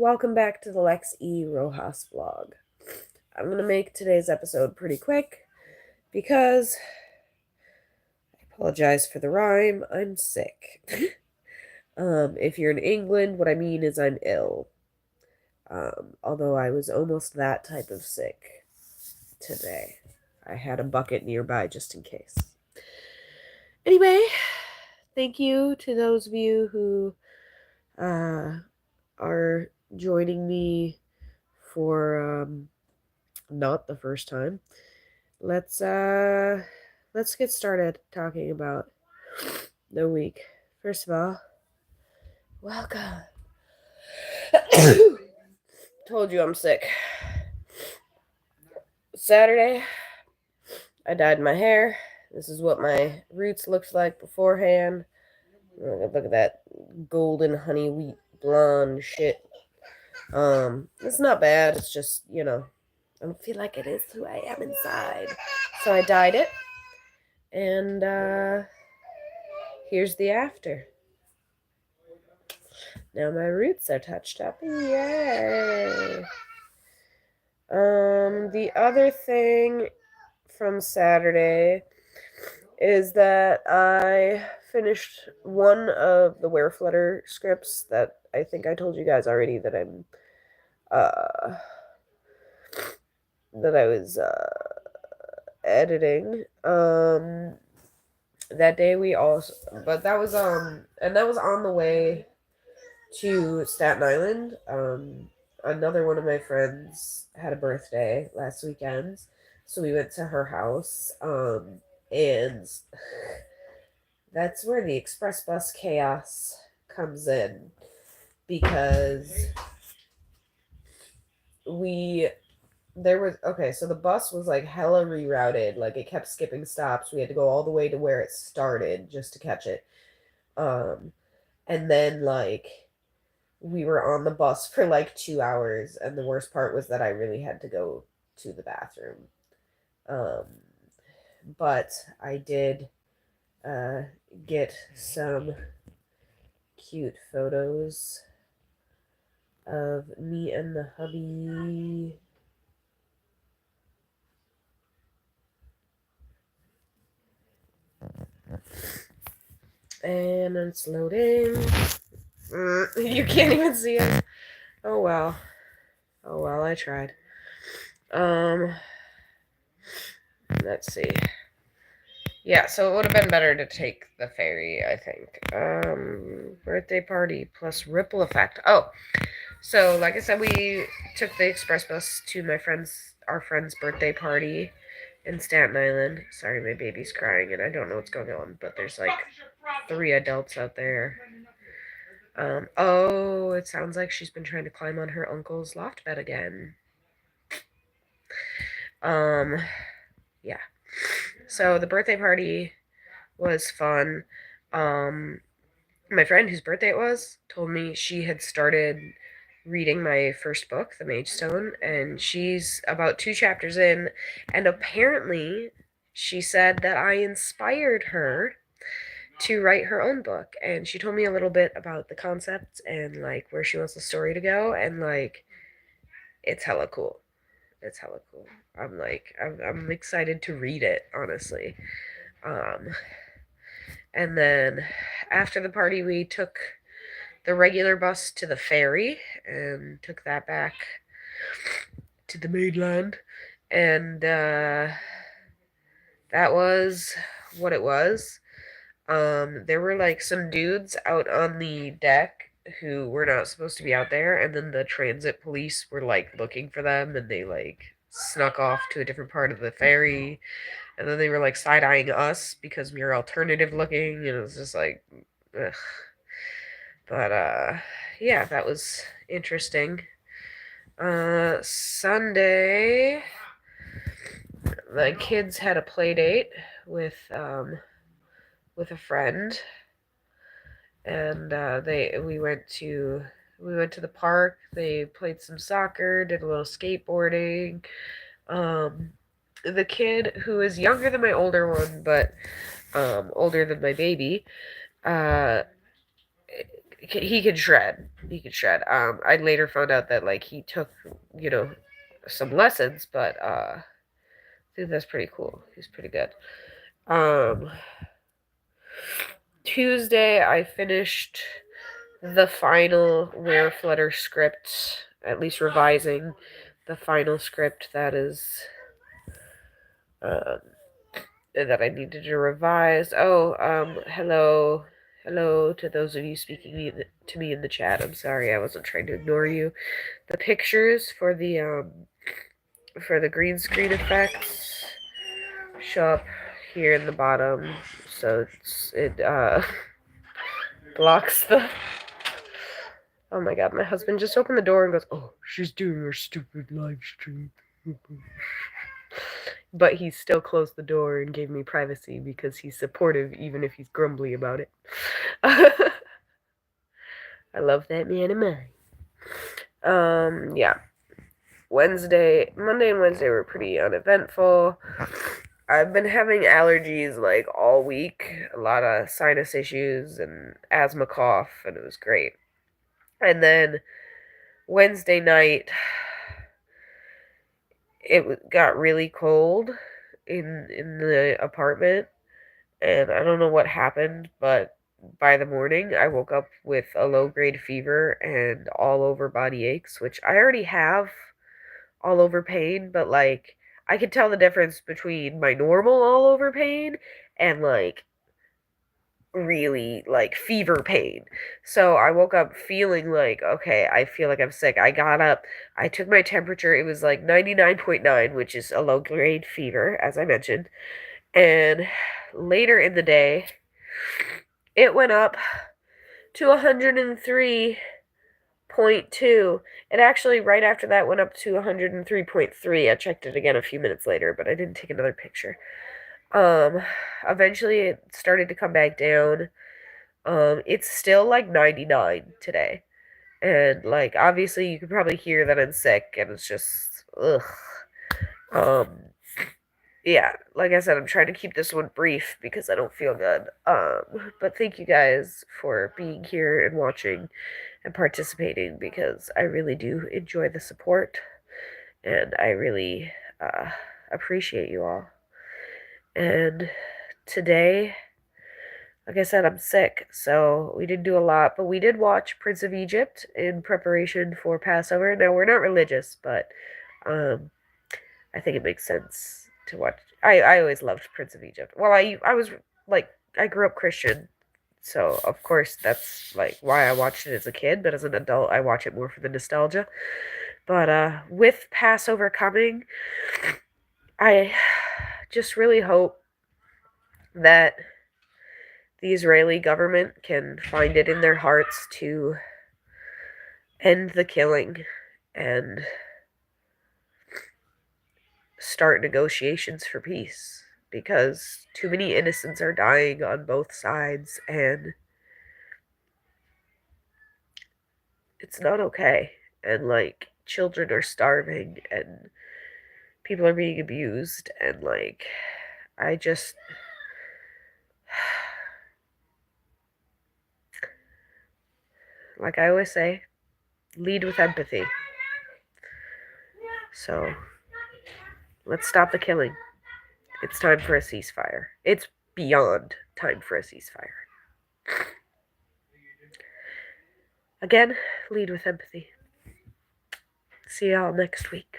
welcome back to the Lex E. Rojas vlog. I'm going to make today's episode pretty quick because, I apologize for the rhyme, I'm sick. If you're in England, what I mean is I'm ill. Although I was almost that type of sick today. I had a bucket nearby just in case. Anyway, thank you to those of you who are joining me for not the first time. Let's get started talking about the week. First of all, welcome. Told you I'm sick. Saturday, I dyed my hair. This is what my roots looked like beforehand. Look at that golden honey wheat blonde shit. It's not bad. It's just, I don't feel like it is who I am inside. So I dyed it. And here's the after. Now my roots are touched up. Yay! The other thing from Saturday is that I finished one of the Wereflutter scripts that I think I told you guys already that I was editing. That day but that was and that was on the way to Staten Island. Another one of my friends had a birthday last weekend, so we went to her house. And that's where the express bus chaos comes in, because so the bus was like hella rerouted. Like, it kept skipping stops. We had to go all the way to where it started just to catch it. And then like we were on the bus for like 2 hours, and the worst part was that I really had to go to the bathroom. But I did get some cute photos of me and the hubby. And it's loading. You can't even see it. Oh well, I tried. Let's see. Yeah, so it would have been better to take the ferry, I think. Birthday party plus ripple effect. Oh, so like I said, we took the express bus to our friend's birthday party in Staten Island. Sorry, my baby's crying and I don't know what's going on, but there's like 3 adults out there. Oh, it sounds like she's been trying to climb on her uncle's loft bed again. Yeah. So the birthday party was fun. My friend whose birthday it was told me she had started reading my first book, The Mage Stone, and she's about 2 chapters in, and apparently she said that I inspired her to write her own book, and she told me a little bit about the concept and like where she wants the story to go, and like it's hella cool. It's hella cool. I'm excited to read it, honestly. And then after the party, we took the regular bus to the ferry and took that back to the mainland. And that was what it was. There were like some dudes out on the deck who were not supposed to be out there, and then the transit police were like looking for them, and they like snuck off to a different part of the ferry, and then they were like side-eyeing us because we were alternative looking, and it was just like, ugh. But yeah, that was interesting. Sunday, the kids had a play date with a friend, and we went to the park. They played some soccer, did a little skateboarding. The kid, who is younger than my older one, but older than my baby, he can shred. He can shred. I later found out that like he took, you know, some lessons, but I think that's pretty cool. He's pretty good. Um, Tuesday I finished the final Where Flutter script, at least revising the final script that is um, that I needed to revise. Oh, hello to those of you speaking to me in the chat. I'm sorry, I wasn't trying to ignore you. The pictures for the green screen effects show up here in the bottom, so it blocks the. Oh my god, my husband just opened the door and goes, "Oh, she's doing her stupid live stream." But he still closed the door and gave me privacy because he's supportive even if he's grumbly about it. I love that man of mine. Yeah. Monday and Wednesday were pretty uneventful. I've been having allergies like all week, a lot of sinus issues and asthma cough, and it was great. And then Wednesday night, it got really cold in the apartment, and I don't know what happened, but by the morning I woke up with a low-grade fever and all over body aches, which I already have all over pain, but like I could tell the difference between my normal all over pain and like really like fever pain. So I woke up feeling like, okay, I feel like I'm sick. I got up, I took my temperature, it was like 99.9, which is a low grade fever, as I mentioned. And later in the day, it went up to 103.2. It actually, right after that, went up to 103.3. I checked it again a few minutes later, but I didn't take another picture. Eventually it started to come back down. It's still like 99 today. And like obviously you can probably hear that I'm sick and it's just ugh. Um yeah, like I said, I'm trying to keep this one brief because I don't feel good. But thank you guys for being here and watching and participating because I really do enjoy the support and I really appreciate you all. And today, like I said, I'm sick, so we didn't do a lot, but we did watch Prince of Egypt in preparation for Passover. Now, we're not religious, but um, I think it makes sense to watch. I always loved Prince of Egypt. Well, I was like, I grew up Christian, so of course that's like why I watched it as a kid, but as an adult, I watch it more for the nostalgia. But with Passover coming, I just really hope that the Israeli government can find it in their hearts to end the killing and start negotiations for peace because too many innocents are dying on both sides and it's not okay. And like children are starving and people are being abused and like I just like I always say, lead with empathy. So let's stop the killing. It's time for a ceasefire. It's beyond time for a ceasefire. Again, lead with empathy. See y'all next week.